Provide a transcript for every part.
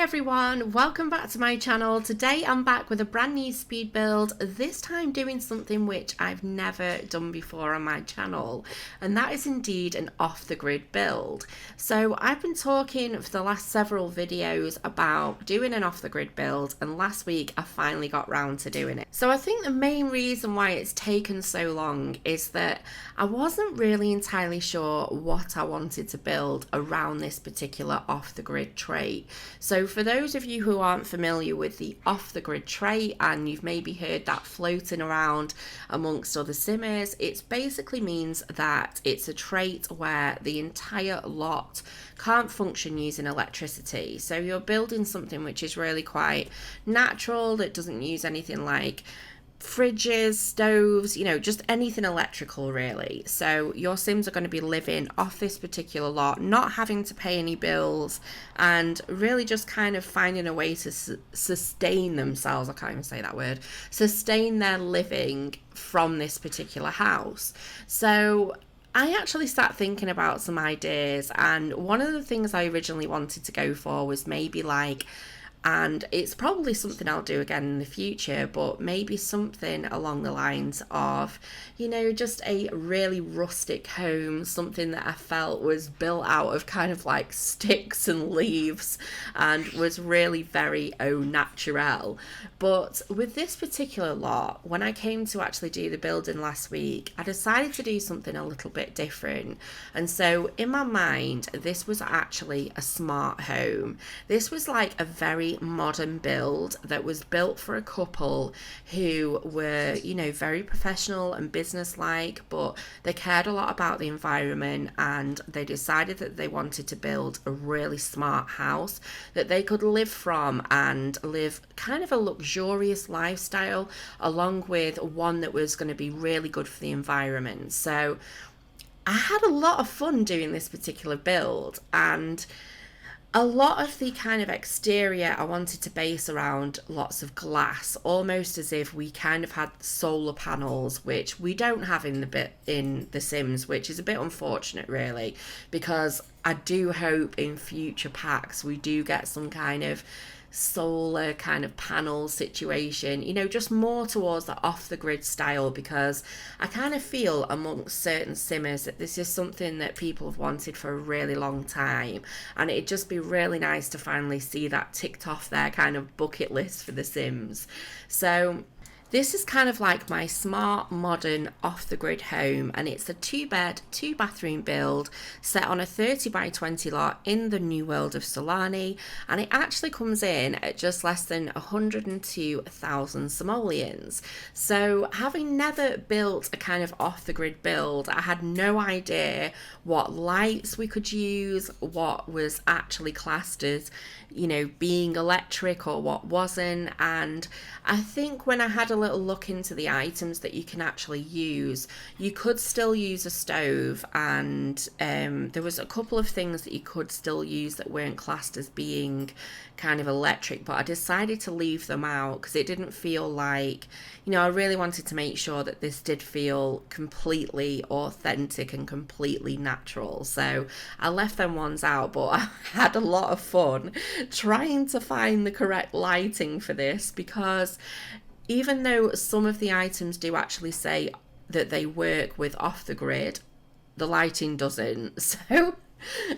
everyone, welcome back to my channel. Today I'm back with a brand new speed build, this time doing something which I've never done before on my channel, and that is indeed an off-the-grid build. So I've been talking for the last several videos about doing an off-the-grid build, and last week I finally got round to doing it. So I think the main reason why it's taken so long is that I wasn't really entirely sure what I wanted to build around this particular off-the-grid trait. So for those of you who aren't familiar with the off-the-grid trait, and you've maybe heard that floating around amongst other simmers, it basically means that it's a trait where the entire lot can't function using electricity. So you're building something which is really quite natural, that doesn't use anything like fridges, stoves, just anything electrical really. So your Sims are going to be living off this particular lot, not having to pay any bills, and really just kind of finding a way to sustain themselves. I can't even say that word. Sustain their living from this particular house. So I actually sat thinking about some ideas, and one of the things I originally wanted to go for was maybe and it's probably something I'll do again in the future, but maybe something along the lines of, just a really rustic home, something that I felt was built out of kind of like sticks and leaves and was really very au naturel. But with this particular lot, when I came to actually do the building last week, I decided to do something a little bit different. And so in my mind, this was actually a smart home. This was like a very modern build that was built for a couple who were, very professional and business-like, but they cared a lot about the environment, and they decided that they wanted to build a really smart house that they could live from and live kind of a luxurious lifestyle, along with one that was going to be really good for the environment. So I had a lot of fun doing this particular build, and a lot of the kind of exterior I wanted to base around lots of glass, almost as if we kind of had solar panels, which we don't have in the Sims, which is a bit unfortunate really, because I do hope in future packs we do get some kind of solar kind of panel situation, just more towards the off-the-grid style, because I kind of feel amongst certain simmers that this is something that people have wanted for a really long time, and it'd just be really nice to finally see that ticked off their kind of bucket list for the Sims. So this is kind of like my smart, modern, off-the-grid home, and it's a 2-bed, 2-bathroom build set on a 30 by 20 lot in the new world of Sulani, and it actually comes in at just less than 102,000 simoleons. So having never built a kind of off-the-grid build, I had no idea what lights we could use, what was actually classed as, being electric or what wasn't. And I think when I had a little look into the items that you can actually use, you could still use a stove, and there was a couple of things that you could still use that weren't classed as being kind of electric, but I decided to leave them out because it didn't feel like, I really wanted to make sure that this did feel completely authentic and completely natural. So I left them ones out, but I had a lot of fun trying to find the correct lighting for this, because even though some of the items do actually say that they work with off the grid, the lighting doesn't. So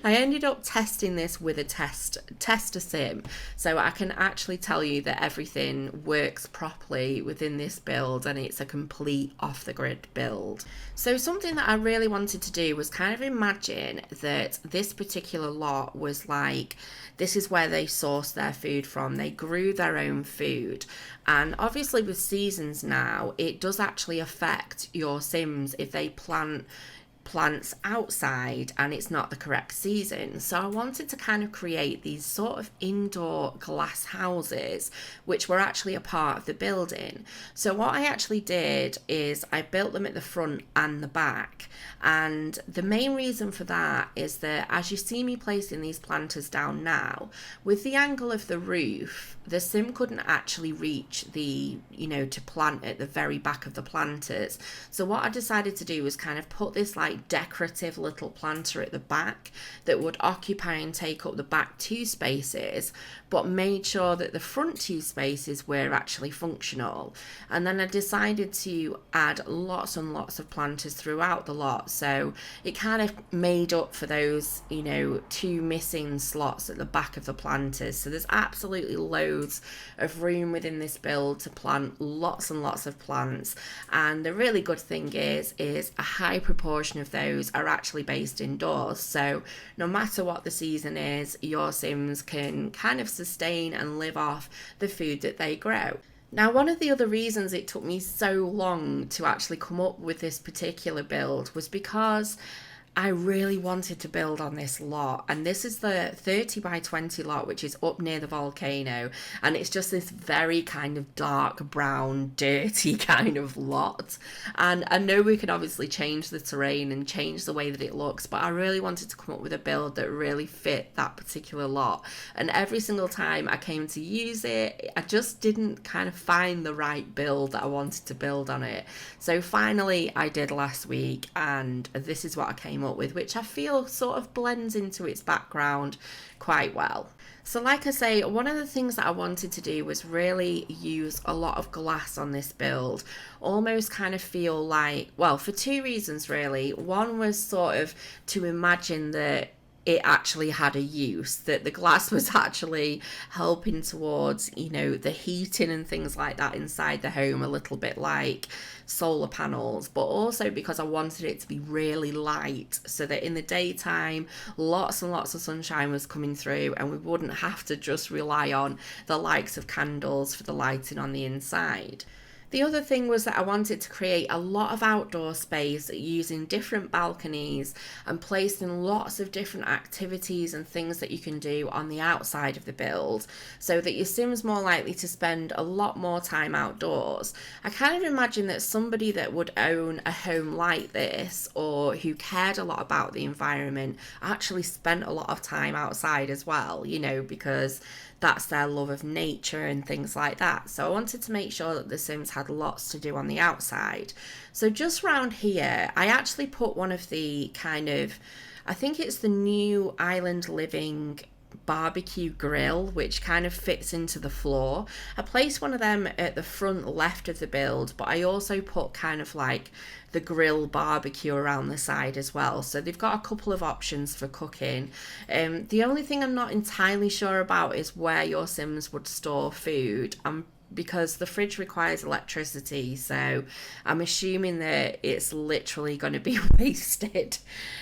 I ended up testing this with a tester sim, so I can actually tell you that everything works properly within this build, and it's a complete off-the-grid build. So something that I really wanted to do was kind of imagine that this particular lot was like, this is where they source their food from. They grew their own food, and obviously with seasons now, it does actually affect your Sims if they plant plants outside and it's not the correct season. So I wanted to kind of create these sort of indoor glass houses which were actually a part of the building. So what I actually did is I built them at the front and the back, and the main reason for that is that as you see me placing these planters down now, with the angle of the roof, the Sim couldn't actually reach the, to plant at the very back of the planters. So what I decided to do was kind of put this like like decorative little planter at the back that would occupy and take up the back 2 spaces, but made sure that the front 2 spaces were actually functional. And then I decided to add lots and lots of planters throughout the lot, so it kind of made up for those, 2 missing slots at the back of the planters. So there's absolutely loads of room within this build to plant lots and lots of plants. And the really good thing is a high proportion of those are actually based indoors, so no matter what the season is, your Sims can kind of sustain and live off the food that they grow. Now, one of the other reasons it took me so long to actually come up with this particular build was because I really wanted to build on this lot, and this is the 30 by 20 lot, which is up near the volcano, and it's just this very kind of dark brown dirty kind of lot. And I know we can obviously change the terrain and change the way that it looks, but I really wanted to come up with a build that really fit that particular lot. And every single time I came to use it, I just didn't kind of find the right build that I wanted to build on it. So finally I did last week, and this is what I came up with, which I feel sort of blends into its background quite well. So like I say, one of the things that I wanted to do was really use a lot of glass on this build, almost kind of feel like, well, for 2 reasons really. One was sort of to imagine that it actually had a use, that the glass was actually helping towards, the heating and things like that inside the home, a little bit like solar panels, but also because I wanted it to be really light so that in the daytime lots and lots of sunshine was coming through and we wouldn't have to just rely on the likes of candles for the lighting on the inside. The other thing was that I wanted to create a lot of outdoor space using different balconies and placing lots of different activities and things that you can do on the outside of the build, so that your Sim's more likely to spend a lot more time outdoors. I kind of imagine that somebody that would own a home like this, or who cared a lot about the environment, actually spent a lot of time outside as well, because that's their love of nature and things like that. So I wanted to make sure that the Sims had lots to do on the outside. So just round here, I actually put one of the I think it's the new Island Living barbecue grill, which kind of fits into the floor. I placed one of them at the front left of the build, but I also put kind of like the grill barbecue around the side as well, so they've got a couple of options for cooking. The only thing I'm not entirely sure about is where your Sims would store food. Because the fridge requires electricity, so I'm assuming that it's literally going to be wasted,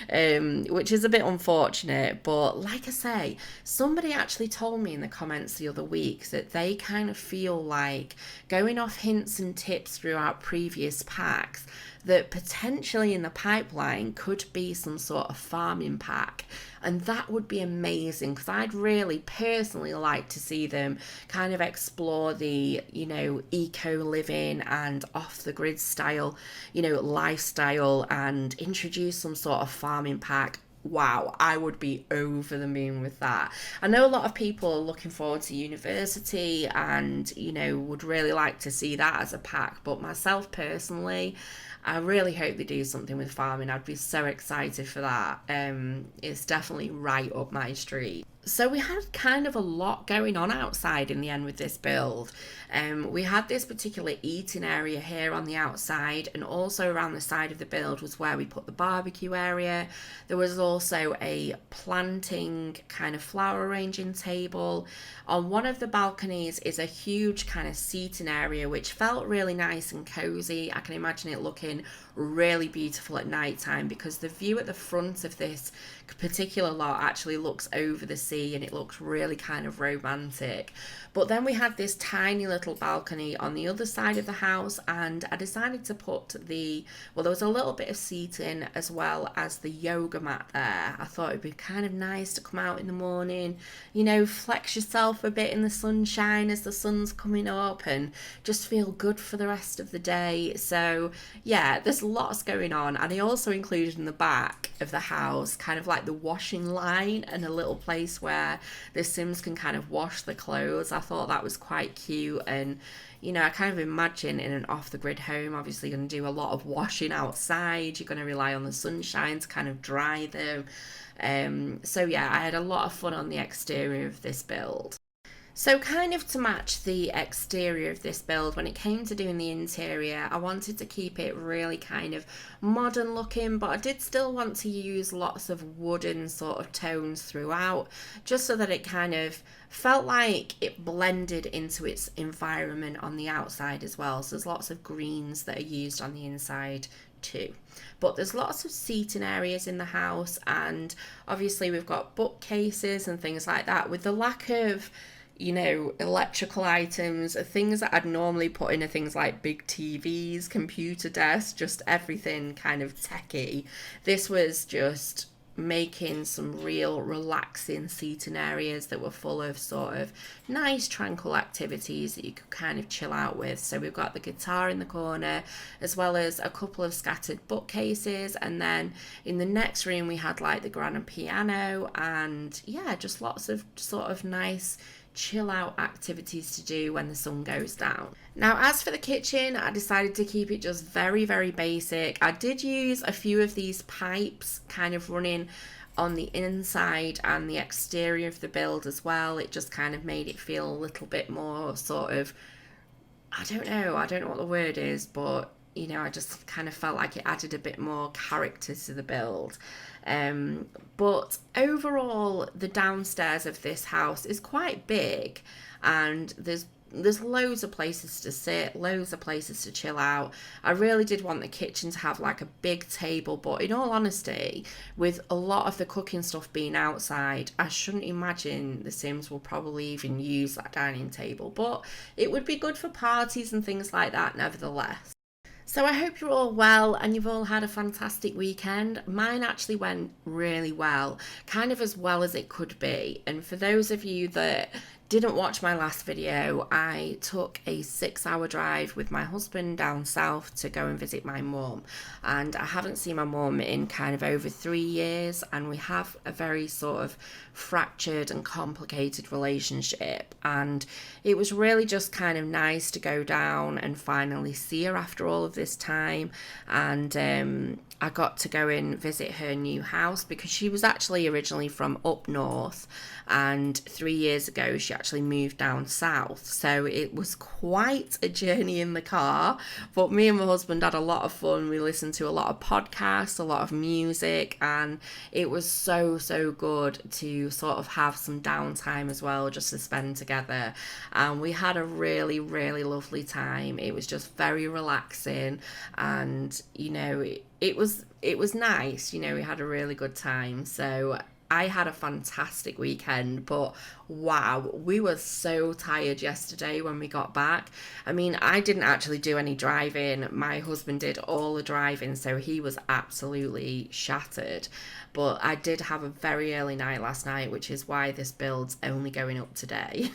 which is a bit unfortunate. But like I say, somebody actually told me in the comments the other week that they kind of feel like, going off hints and tips throughout previous packs, that potentially in the pipeline could be some sort of farming pack. And that would be amazing, because I'd really personally like to see them kind of explore the, eco living and off the grid style, lifestyle, and introduce some sort of farming pack. Wow, I would be over the moon with that. I know a lot of people are looking forward to university and, would really like to see that as a pack. But myself personally, I really hope they do something with farming. I'd be so excited for that. It's definitely right up my street. So we had kind of a lot going on outside in the end with this build. We had this particular eating area here on the outside, and also around the side of the build was where we put the barbecue area. There was also a planting kind of flower arranging table. On one of the balconies is a huge kind of seating area, which felt really nice and cozy. I can imagine it looking really beautiful at night time, because the view at the front of this particular lot actually looks over the sea and it looks really kind of romantic. But then we had this tiny little balcony on the other side of the house, and I decided to put there was a little bit of seating as well as the yoga mat there. I thought it'd be kind of nice to come out in the morning, flex yourself a bit in the sunshine as the sun's coming up, and just feel good for the rest of the day. So yeah, there's lots going on. And I also included in the back of the house kind of like the washing line and a little place areas where the Sims can kind of wash the clothes. I thought that was quite cute, and you know, I kind of imagine in an off-the-grid home, obviously you're going to do a lot of washing outside. You're going to rely on the sunshine to kind of dry them. So yeah, I had a lot of fun on the exterior of this build. So kind of to match the exterior of this build, when it came to doing the interior, I wanted to keep it really kind of modern looking, but I did still want to use lots of wooden sort of tones throughout, just so that it kind of felt like it blended into its environment on the outside as well. So there's lots of greens that are used on the inside too. But there's lots of seating areas in the house, and obviously we've got bookcases and things like that. With the lack of, you know, electrical items, things that I'd normally put in are things like big TVs, computer desks, just everything kind of techy. This was just making some real relaxing seating areas that were full of sort of nice tranquil activities that you could kind of chill out with. So we've got the guitar in the corner, as well as a couple of scattered bookcases, and then in the next room we had like the grand piano, and yeah, just lots of sort of nice chill out activities to do when the sun goes down. Now, as for the kitchen, I decided to keep it just very, very basic. I did use a few of these pipes kind of running on the inside and the exterior of the build as well. It just kind of made it feel a little bit more sort of, I don't know what the word is, but you know, I just kind of felt like it added a bit more character to the build. But overall, the downstairs of this house is quite big, and there's loads of places to sit, loads of places to chill out. I really did want the kitchen to have like a big table, but in all honesty, with a lot of the cooking stuff being outside, I shouldn't imagine the Sims will probably even use that dining table, but it would be good for parties and things like that nevertheless. So I hope you're all well and you've all had a fantastic weekend. Mine actually went really well, kind of as well as it could be. And for those of you that didn't watch my last video, I took a 6-hour drive with my husband down south to go and visit my mum. And I haven't seen my mum in kind of over 3 years, and we have a very sort of fractured and complicated relationship. And it was really just kind of nice to go down and finally see her after all of this time. And I got to go and visit her new house, because she was actually originally from up north, and 3 years ago she actually moved down south. So it was quite a journey in the car, but me and my husband had a lot of fun. We listened to a lot of podcasts, a lot of music, and it was so good to sort of have some downtime as well, just to spend together. And we had a really lovely time. It was just very relaxing, and you know, it was nice. You know, we had a really good time. So I had a fantastic weekend, but wow, we were so tired yesterday when we got back. I mean, I didn't actually do any driving. My husband did all the driving, so he was absolutely shattered. But I did have a very early night last night, which is why this build's only going up today.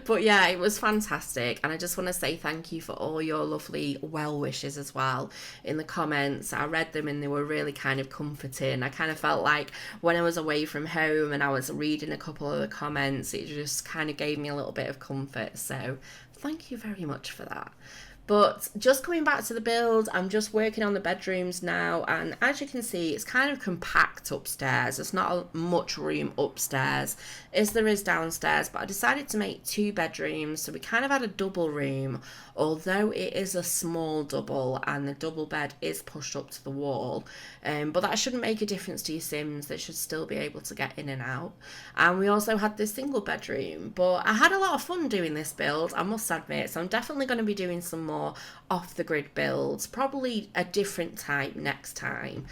But yeah, it was fantastic, and I just want to say thank you for all your lovely well wishes as well in the comments. I read them and they were really kind of comforting. I kind of felt like when I was away from home and I was reading a couple of the comments, it just kind of gave me a little bit of comfort, so thank you very much for that. But just coming back to the build, I'm just working on the bedrooms now, and as you can see, it's kind of compact upstairs. There's not much room upstairs as there is downstairs, but I decided to make 2 bedrooms, so we kind of had a double room, although it is a small double and the double bed is pushed up to the wall. But that shouldn't make a difference to your Sims. They should still be able to get in and out. And we also had this single bedroom, but I had a lot of fun doing this build, I must admit, so I'm definitely going to be doing some more off the grid builds, probably a different type next time.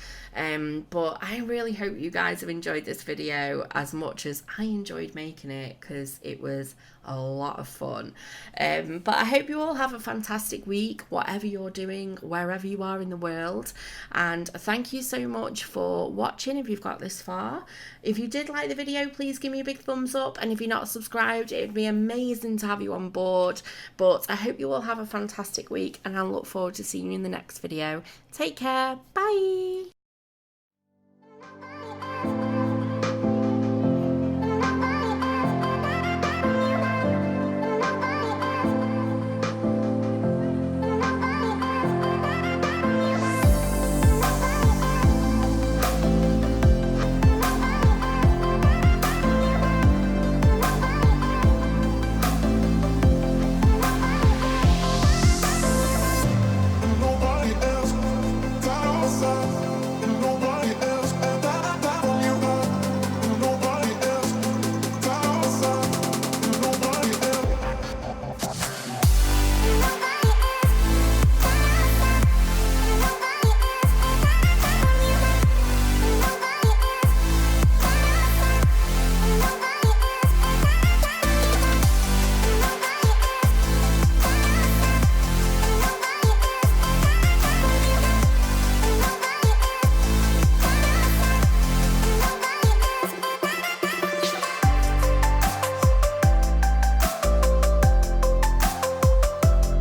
But I really hope you guys have enjoyed this video as much as I enjoyed making it, because it was a lot of fun. But I hope you all have a fantastic week, whatever you're doing, wherever you are in the world. And thank you so much for watching if you've got this far. If you did like the video, please give me a big thumbs up, and if you're not subscribed, it would be amazing to have you on board. But I hope you all have a fantastic week, and I look forward to seeing you in the next video. Take care. Bye.